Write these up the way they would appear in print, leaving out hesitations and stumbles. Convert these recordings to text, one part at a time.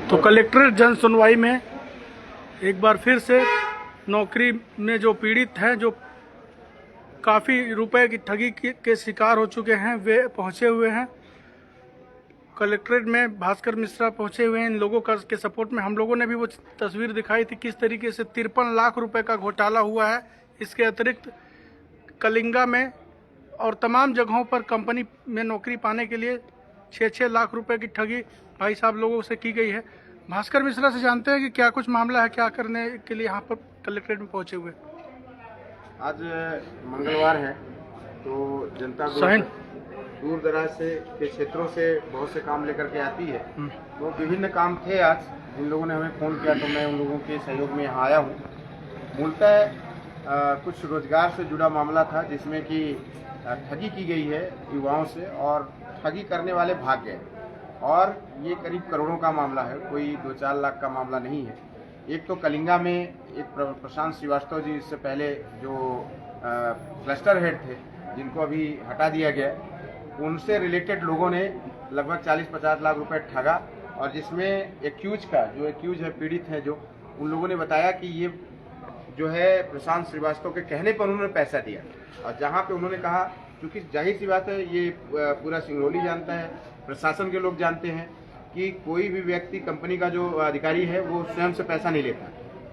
तो कलेक्ट्रेट जन सुनवाई में एक बार फिर से नौकरी में जो पीड़ित हैं, जो काफ़ी रुपए की ठगी के शिकार हो चुके हैं, वे पहुंचे हुए हैं कलेक्ट्रेट में। भास्कर मिश्रा पहुंचे हुए हैं इन लोगों का के सपोर्ट में। हम लोगों ने भी वो तस्वीर दिखाई थी किस तरीके से 53 लाख रुपए का घोटाला हुआ है। इसके अतिरिक्त कलिंगा में और तमाम जगहों पर कंपनी में नौकरी पाने के लिए 6-6 लाख रुपए की ठगी भाई साहब लोगों से की गई है। भास्कर मिश्रा से जानते हैं कि क्या कुछ मामला है, क्या करने के लिए यहाँ पर कलेक्ट्रेट में पहुंचे हुए। आज मंगलवार है तो जनता दूर दराज से के क्षेत्रों से बहुत से काम लेकर के आती है। तो विभिन्न काम थे आज, जिन लोगों ने हमें फ़ोन किया तो मैं उन लोगों के सहयोग में यहाँ आया हूँ। मूलतः कुछ रोजगार से जुड़ा मामला था जिसमें कि ठगी की गई है युवाओं से और ठगी करने वाले भाग गए और ये करीब करोड़ों का मामला है, कोई 2-4 लाख का मामला नहीं है। एक तो कलिंगा में एक प्रशांत श्रीवास्तव जी, इससे पहले जो क्लस्टर हेड थे जिनको अभी हटा दिया गया, उनसे रिलेटेड लोगों ने लगभग 40-50 लाख रुपए ठगा और जिसमें एक्यूज है पीड़ित है, जो उन लोगों ने बताया कि ये जो है प्रशांत श्रीवास्तव के कहने पर उन्होंने पैसा दिया और जहाँ पे उन्होंने कहा, क्योंकि जाहिर सी बात है ये पूरा सिंगरौली जानता है, प्रशासन के लोग जानते हैं कि कोई भी व्यक्ति कंपनी का जो अधिकारी है वो स्वयं से पैसा नहीं लेता,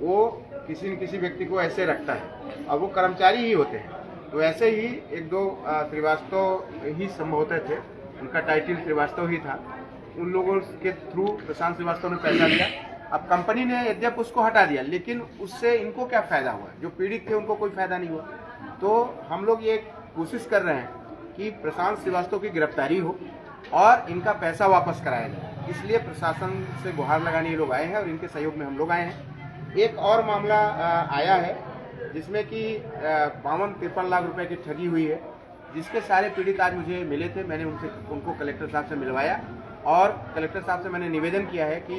वो किसी न किसी व्यक्ति को ऐसे रखता है और वो कर्मचारी ही होते हैं। तो ऐसे ही 1-2 श्रीवास्तव ही संभवतः थे, उनका टाइटल श्रीवास्तव ही था, उन लोगों के थ्रू प्रशांत श्रीवास्तव ने पैसा दिया। अब कंपनी ने यद्यप उसको हटा दिया, लेकिन उससे इनको क्या फायदा हुआ? जो पीड़ित थे उनको कोई फायदा नहीं हुआ। तो हम लोग ये कोशिश कर रहे हैं कि प्रशांत श्रीवास्तव की गिरफ्तारी हो और इनका पैसा वापस कराया जाए, इसलिए प्रशासन से गुहार लगाने ये लोग आए हैं और इनके सहयोग में हम लोग आए हैं। एक और मामला आया है जिसमें कि 52-53 लाख रुपए की ठगी हुई है, जिसके सारे पीड़ित आज मुझे मिले थे। मैंने उनको कलेक्टर साहब से मिलवाया और कलेक्टर साहब से मैंने निवेदन किया है कि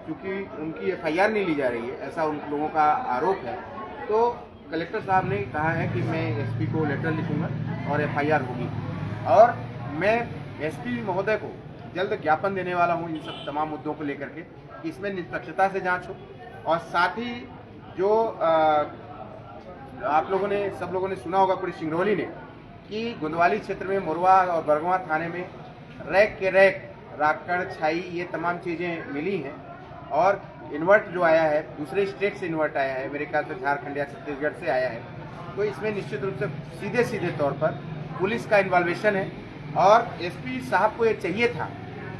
क्योंकि उनकी FIR नहीं ली जा रही है, ऐसा उन लोगों का आरोप है, तो कलेक्टर साहब ने कहा है कि मैं SP को लेटर लिखूंगा और FIR होगी और मैं SP महोदय को जल्द ज्ञापन देने वाला हूँ इन सब तमाम मुद्दों को लेकर के कि इसमें निष्पक्षता से जांच हो। और साथ ही जो आप लोगों ने सब लोगों ने सुना होगा पूरी सिंगरौली ने कि गुंदवाली क्षेत्र में मोरवा और बरगवा थाने में रैक के रैक राकड़ छाई ये तमाम चीज़ें मिली हैं और इन्वर्ट जो आया है दूसरे स्टेट से इन्वर्ट आया है, मेरे ख्याल से झारखंड या छत्तीसगढ़ से आया है। तो इसमें निश्चित रूप से सीधे तौर पर पुलिस का इन्वॉल्वेशन है और SP साहब को ये चाहिए था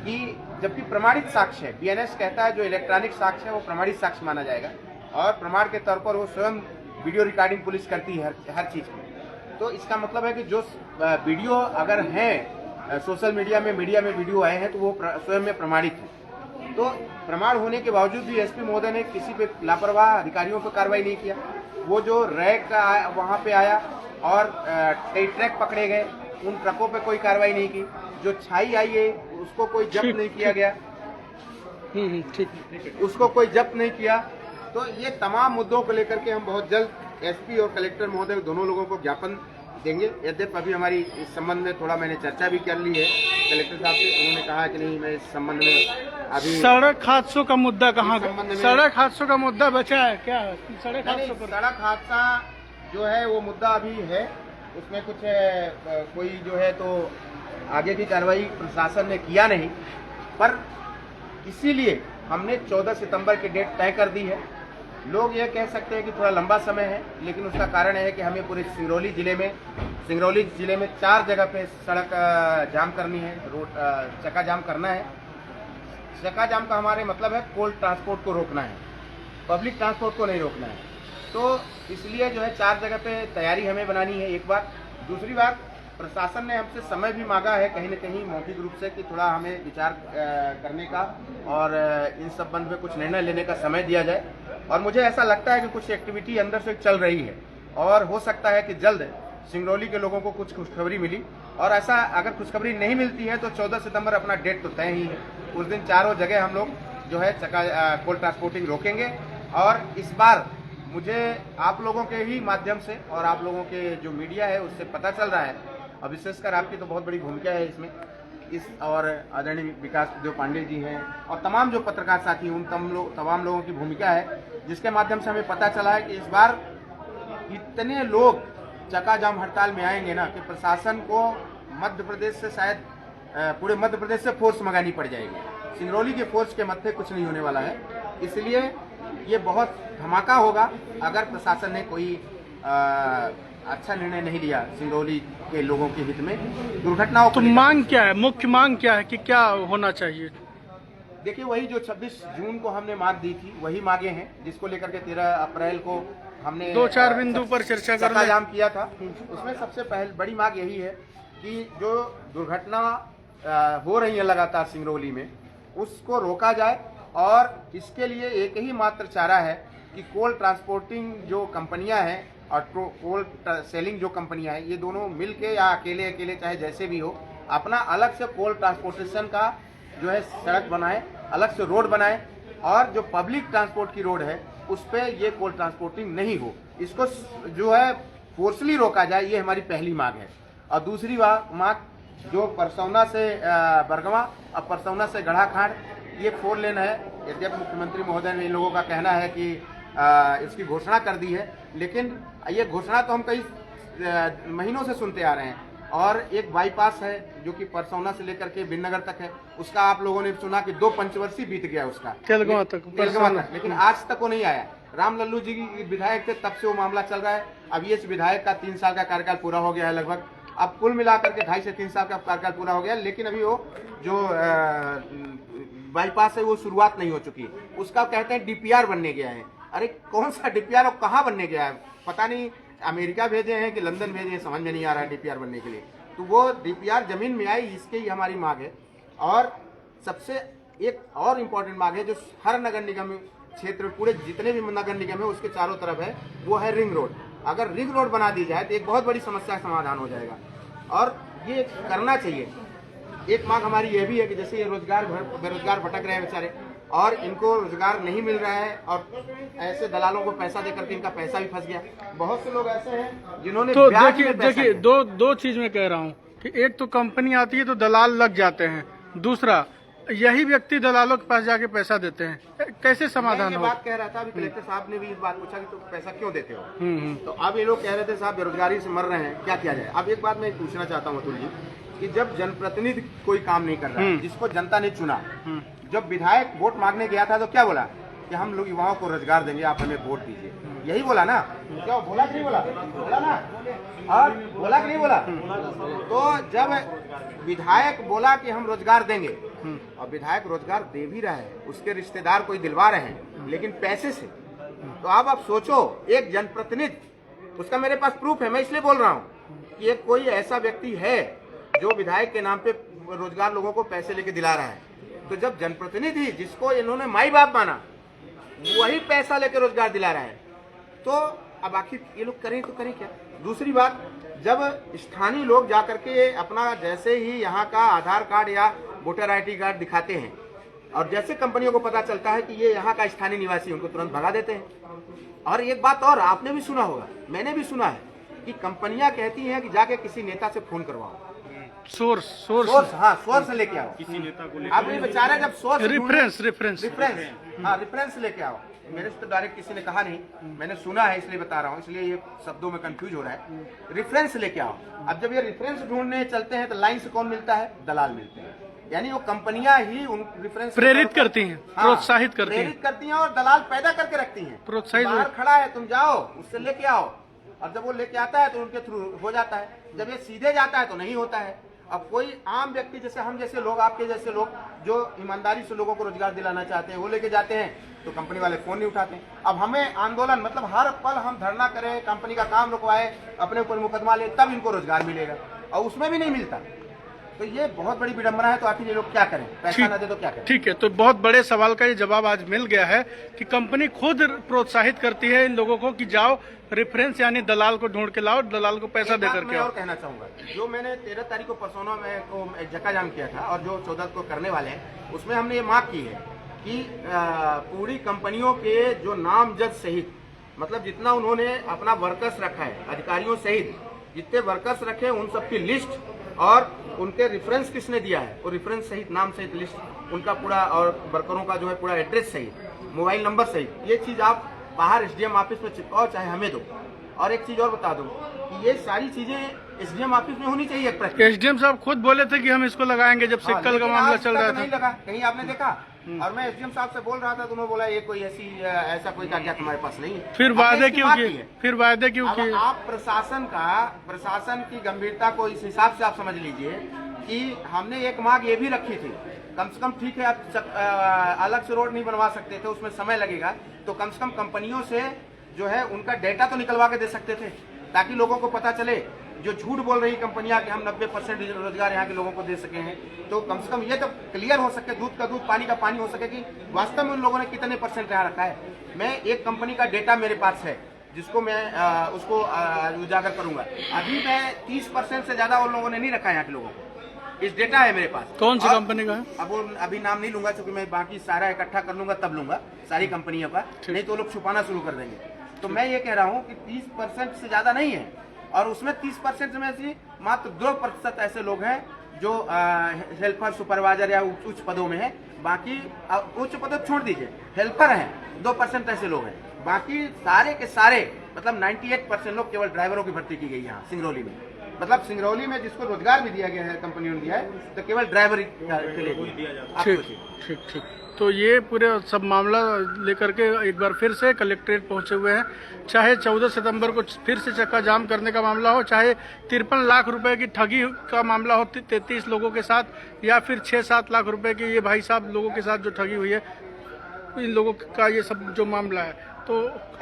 कि जबकि प्रमाणित साक्ष्य है, BNS कहता है जो इलेक्ट्रॉनिक साक्ष्य है वो प्रमाणित साक्ष्य माना जाएगा और प्रमाण के तौर पर वो स्वयं वीडियो रिकॉर्डिंग पुलिस करती है हर चीज़ की। तो इसका मतलब है कि जो वीडियो अगर हैं सोशल मीडिया में वीडियो आए हैं तो वो स्वयं में प्रमाणित है। तो प्रमाण होने के बावजूद भी SP महोदय ने किसी पे लापरवाह अधिकारियों पर कार्रवाई नहीं किया। वो जो रैक वहाँ पे आया और कई ट्रक पकड़े गए, उन ट्रकों पे कोई कार्रवाई नहीं की। जो छाई आई है उसको कोई जब्त नहीं किया गया, उसको कोई जब्त नहीं किया। तो ये तमाम मुद्दों को लेकर के हम बहुत जल्द SP और कलेक्टर महोदय दोनों लोगों को ज्ञापन देंगे। यद्यप अभी हमारी इस संबंध में थोड़ा मैंने चर्चा भी कर ली है कलेक्टर साहब से, उन्होंने कहा कि नहीं मैं इस संबंध में अभी सड़क हादसों का मुद्दा कहाँ, सड़क हादसों का मुद्दा बचा है क्या? सड़क हादसा जो है वो मुद्दा अभी है, उसमें कुछ कोई जो है तो आगे की कार्रवाई प्रशासन ने किया नहीं, पर इसीलिए हमने 14 सितंबर की डेट तय कर दी है। लोग ये कह सकते हैं कि थोड़ा लंबा समय है, लेकिन उसका कारण है कि हमें पूरे सिंगरौली जिले में 4 जगह पे सड़क जाम करनी है, रोड चक्का जाम करना है। चक्का जाम का हमारे मतलब है कोल ट्रांसपोर्ट को रोकना है, पब्लिक ट्रांसपोर्ट को नहीं रोकना है। तो इसलिए जो है 4 जगह पे तैयारी हमें बनानी है, एक बात। दूसरी बात, प्रशासन ने हमसे समय भी मांगा है कहीं न कहीं मौखिक रूप से कि थोड़ा हमें विचार करने का और इन संबंध में कुछ निर्णय लेने का समय दिया जाए। और मुझे ऐसा लगता है कि कुछ एक्टिविटी अंदर से चल रही है और हो सकता है कि जल्द सिंगरौली के लोगों को कुछ खुशखबरी मिली, और ऐसा अगर खुशखबरी नहीं मिलती है तो 14 सितंबर अपना डेट तो तय ही है। उस दिन चारों जगह हम लोग जो है कोल ट्रांसपोर्टिंग रोकेंगे। और इस बार मुझे आप लोगों के ही माध्यम से और आप लोगों के जो मीडिया है उससे पता चल रहा है, और विशेषकर आपकी तो बहुत बड़ी भूमिका है इसमें, इस और आदरणीय विकास देव पांडे जी हैं और तमाम जो पत्रकार साथी हैं, उन तमाम लोगों की भूमिका है, जिसके माध्यम से हमें पता चला है कि इस बार इतने लोग चक्का जाम हड़ताल में आएंगे ना कि प्रशासन को मध्य प्रदेश से शायद पूरे मध्य प्रदेश से फोर्स मंगानी पड़ जाएगी। सिंगरौली के फोर्स के मत्थे कुछ नहीं होने वाला है, इसलिए ये बहुत धमाका होगा अगर प्रशासन ने कोई अच्छा निर्णय नहीं लिया सिंगरौली के लोगों के हित में। दुर्घटनाओं तो मांग क्या है, मुख्य मांग क्या है कि क्या होना चाहिए? देखिए, वही जो 26 जून को हमने मांग दी थी वही मांगे हैं, जिसको लेकर के 13 अप्रैल को हमने 2-4 बिंदु पर चर्चा कर चक्का जाम किया था। उसमें सबसे पहले बड़ी मांग यही है कि जो दुर्घटना हो रही है लगातार सिंगरौली में, उसको रोका जाए और इसके लिए एक ही मात्र चारा है कि कोल ट्रांसपोर्टिंग जो कंपनियां हैं और कोल सेलिंग जो कंपनियां हैं, ये दोनों मिलके या अकेले अकेले चाहे जैसे भी हो, अपना अलग से कोल ट्रांसपोर्टेशन का जो है सड़क बनाए, अलग से रोड बनाए और जो पब्लिक ट्रांसपोर्ट की रोड है उस पर ये कोल ट्रांसपोर्टिंग नहीं हो, इसको जो है फोर्सली रोका जाए। ये हमारी पहली मांग है। और दूसरी मांग जो परसौना से बरगवा और परसौना से गढ़ाखाड़ ये 4 लेन है, यद्यपि मुख्यमंत्री महोदय ने इन लोगों का कहना है कि इसकी घोषणा कर दी है, लेकिन ये घोषणा तो हम कई महीनों से सुनते आ रहे हैं। और एक बाईपास है जो कि परसौना से लेकर के बिननगर तक है, उसका आप लोगों ने सुना कि 2 पंचवर्षीय बीत गया उसका, तेलगवा तक, लेकिन आज तक वो नहीं आया। राम लल्लू जी की विधायक थे, तब से वो मामला चल रहा है। अब ये विधायक का 3 साल का कार्यकाल पूरा हो गया है लगभग, अब कुल मिलाकर के 2.5 से 3 साल का कार्यकाल पूरा हो गया, लेकिन अभी वो जो बाईपास है वो शुरुआत नहीं हो चुकी। उसका कहते हैं डीपीआर बनने गया है। अरे कौन सा डीपीआर और कहाँ बनने गया है पता नहीं, अमेरिका भेजे हैं कि लंदन भेजे हैं, समझ में नहीं आ रहा है डीपीआर बनने के लिए। तो वो डीपीआर जमीन में आई, इसके ही हमारी मांग है। और सबसे एक और इम्पोर्टेंट मांग है जो हर नगर निगम क्षेत्र, पूरे जितने भी नगर निगम है उसके चारों तरफ है, वो है रिंग रोड। अगर रिंग रोड बना दी जाए तो एक बहुत बड़ी समस्या का समाधान हो जाएगा और ये करना चाहिए। एक मांग हमारी ये भी है कि जैसे ये बेरोजगार भटक रहे हैं बेचारे और इनको रोजगार नहीं मिल रहा है और ऐसे दलालों को पैसा देकर के इनका पैसा भी फंस गया। बहुत से लोग ऐसे हैं जिन्होंने तो देखिए दो चीज में कह रहा हूँ कि एक तो कंपनी आती है तो दलाल लग जाते हैं, दूसरा यही व्यक्ति दलालों के पास जाके पैसा देते हैं, कैसे समाधान हो? बात कह रहा था अभी कलेक्टर साहब ने भी इस बात पूछा कि तुम पैसा क्यों देते हो, तो अब ये लोग कह रहे थे साहब बेरोजगारी से मर रहे हैं, क्या किया जाए। अब एक बात मैं पूछना चाहता हूँ अतुल जी कि जब जनप्रतिनिधि कोई काम नहीं कर रहा है, जिसको जनता ने चुना, जब विधायक वोट मांगने गया था तो क्या बोला कि हम लोग युवाओं को रोजगार देंगे, आप हमें वोट दीजिए, यही बोला ना? क्या बोला कि नहीं बोला? बोला ना? और बोला कि नहीं बोला? तो जब विधायक बोला कि हम रोजगार देंगे और विधायक रोजगार दे भी रहा है, उसके रिश्तेदार कोई दिलवा रहे हैं लेकिन पैसे से, तो अब आप सोचो एक जनप्रतिनिधि, उसका मेरे पास प्रूफ है, मैं इसलिए बोल रहा हूँ कि एक कोई ऐसा व्यक्ति है जो विधायक के नाम पे रोजगार लोगों को पैसे लेके दिला रहा है। तो जब जनप्रतिनिधि जिसको इन्होंने माई बाप माना वही पैसा लेके रोजगार दिला रहा है, तो अब आखिर ये लोग करें तो करें क्या? दूसरी बात, जब स्थानीय लोग जाकर के अपना जैसे ही यहाँ का आधार कार्ड या वोटर आईडी कार्ड दिखाते हैं और जैसे कंपनियों को पता चलता है कि ये यहाँ का स्थानीय निवासी, उनको तुरंत भगा देते हैं। और एक बात और आपने भी सुना होगा, मैंने भी सुना है कि कंपनियां कहती हैं कि जाके किसी नेता से फोन करवाओ, सोर्स हाँ सोर्स लेके आओ, किसी नेता को लेके। अब ये बेचारा जब सोर्स रिफरेंस लेके आओ, मेरे से तो डायरेक्ट किसी ने कहा नहीं, मैंने सुना है इसलिए बता रहा हूँ, इसलिए ये शब्दों में कंफ्यूज हो रहा है। रेफरेंस लेके आओ। अब जब ये रेफरेंस ढूंढने चलते हैं तो लाइन से कौन मिलता है? दलाल मिलते हैं, यानी वो कंपनियां ही उन रेफरेंस प्रेरित करती हैं, प्रोत्साहित करती हैं और दलाल पैदा करके रखती हैं। प्रोत्साहित बाहर खड़ा है, तुम जाओ उससे लेके आओ, और जब वो लेके आता है तो उनके थ्रू हो जाता है, जब ये सीधे जाता है तो नहीं होता है। अब कोई आम व्यक्ति जैसे हम जैसे लोग, आपके जैसे लोग जो ईमानदारी से लोगों को रोजगार दिलाना चाहते हैं, वो लेके जाते हैं तो कंपनी वाले फोन नहीं उठाते। अब हमें आंदोलन, मतलब हर पल हम धरना करें, कंपनी का काम रुकवाए, अपने ऊपर मुकदमा ले, तब इनको रोजगार मिलेगा, और उसमें भी नहीं मिलता। तो ये बहुत बड़ी विडंबना है। तो आखिर ये लोग क्या करें? पैसा ना दे तो क्या करें? ठीक है, तो बहुत बड़े सवाल का ये जवाब आज मिल गया है कि कंपनी खुद प्रोत्साहित करती है इन लोगों को कि जाओ रेफरेंस यानी दलाल को ढूंढ के लाओ, दलाल को पैसा दे करके आओ। और कहना चाहूंगा, जो मैंने 13 तारीख को परसोना में एक जक्का जाम किया था और जो 14 को करने वाले हैं, उसमें हमने ये मांग की है कि पूरी कंपनियों के जो नामजद सहित, मतलब जितना उन्होंने अपना वर्कर्स रखा है, अधिकारियों सहित जितने वर्कर्स रखे उन सबकी लिस्ट और उनके रेफरेंस किसने दिया है, वो रेफरेंस सहित, नाम सहित, लिस्ट उनका पूरा, और वर्करों का जो है पूरा एड्रेस सहित, मोबाइल नंबर सहित, ये चीज़ आप बाहर एसडीएम ऑफिस में चिपकाओ, चाहे हमें दो। और एक चीज़ और बता दूं कि ये सारी चीज़ें एसडीएम ऑफिस में होनी चाहिए। एसडीएम साहब खुद बोले थे कि हम इसको लगाएंगे जब सिक्कल का मामला चल रहा था। नहीं लगा, कहीं आपने देखा? और मैं एसडीएम साहब से बोल रहा था तो उन्होंने बोला ये कोई ऐसा कोई कागजात हमारे पास नहीं है। फिर वादे क्यों किए? फिर वादे क्यों किए? आप प्रशासन की गंभीरता को इस हिसाब से आप समझ लीजिए कि हमने एक मांग ये भी रखी थी, कम से कम ठीक है आप अलग से रोड नहीं बनवा सकते थे, उसमें समय लगेगा, तो कम से कम कंपनियों से जो है उनका डेटा तो निकलवा के दे सकते थे, ताकि लोगों को पता चले जो झूठ बोल रही कंपनियां कि हम 90% रोजगार यहाँ के लोगों को दे सके हैं, तो कम से कम ये तो क्लियर हो सके, दूध का दूध पानी का पानी हो सके कि वास्तव में उन लोगों ने कितने % यहाँ रखा है। मैं एक कंपनी का डेटा मेरे पास है जिसको मैं उसको उजागर करूंगा। अभी मैं 30% से ज्यादा उन लोगों ने नहीं रखा है यहाँ के लोगों को, इस डेटा है मेरे पास। कौन सी कंपनी का है? अब वो अभी नाम नहीं लूंगा क्योंकि मैं बाकी सारा इकट्ठा कर लूंगा तब लूंगा सारी कंपनियों का, नहीं तो लोग छुपाना शुरू कर देंगे। तो मैं ये कह रहा हूँ कि 30% से ज्यादा नहीं है, और उसमें 30% में से मात्र 2% ऐसे लोग हैं जो हेल्पर, सुपरवाइजर या उच्च पदों में है। बाकी उच्च पदों छोड़ दीजिए, हेल्पर हैं 2% ऐसे लोग हैं। बाकी सारे के सारे मतलब 98% लोग केवल ड्राइवरों की भर्ती की गई यहाँ सिंगरौली में। मतलब सिंगरौली में जिसको रोजगार भी दिया गया है, कंपनियों ने दिया है, तो केवल ड्राइवर के लिए दिया जाता है। ठीक ठीक। तो ये पूरे सब मामला लेकर के एक बार फिर से कलेक्ट्रेट पहुंचे हुए हैं। चाहे 14 सितंबर को फिर से चक्का जाम करने का मामला हो, चाहे 53 लाख रुपए की ठगी का मामला हो 33 लोगों के साथ, या फिर 6-7 लाख रुपए की ये भाई साहब लोगों के साथ जो ठगी हुई है, इन लोगों का ये सब जो मामला है, तो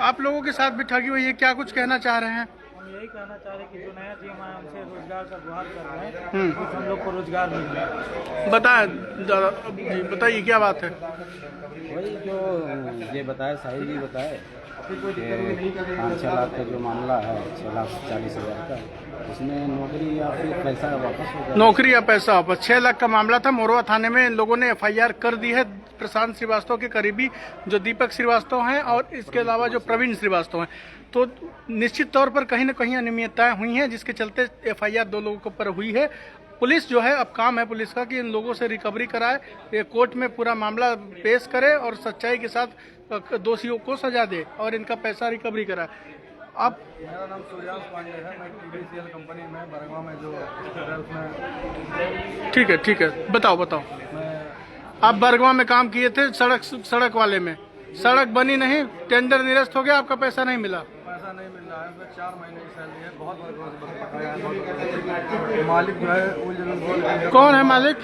आप लोगों के साथ भी ठगी हुई है। क्या कुछ कहना चाह रहे हैं? यही कहना चाह रहे कि जो नया सीएम आया उनसे रोजगार का गुहार कर रहे हैं, कुछ हम लोग को रोजगार मिल रहा है। बताइए क्या बात है? वही जो ये बताए, साहिल जी बताए 5-6 लाख का जो मामला है, 6,40,000 का, उसमें नौकरी या फिर पैसा वापस हो जाए। नौकरी या पैसा वापस। 6 लाख का मामला था। मोरवा थाने में इन लोगों ने FIR कर दी है। प्रशांत श्रीवास्तव के करीबी जो दीपक श्रीवास्तव हैं और इसके अलावा जो प्रवीण श्रीवास्तव हैं, तो निश्चित तौर पर कहीं न कहीं अनियमितताएं हुई हैं, जिसके चलते FIR 2 लोगों के ऊपर हुई है। पुलिस जो है, अब काम है पुलिस का कि इन लोगों से रिकवरी कराए, ये कोर्ट में पूरा मामला पेश करे और सच्चाई के साथ दोषियों को सजा दे और इनका पैसा रिकवरी कराए। आप? मेरा नाम सूर्यांश पांडे है, मैं TDCL कंपनी में बरगवा में जो है उसमें। ठीक है, बताओ। आप बरगवा में काम किए थे, सड़क वाले में। सड़क बनी नहीं, टेंडर निरस्त हो गया, आपका पैसा नहीं मिला। पैसा नहीं मिल रहा है, उसमें 4 महीने की सैलरी है, बहुत मालिक जो है कौन है मालिक?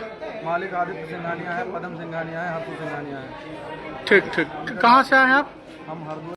मालिक आदित्य सिंघानिया है, पदम सिंघानिया है, हर्षू सिंघानिया है। ठीक। कहाँ से आए हैं आप? हम हरदोई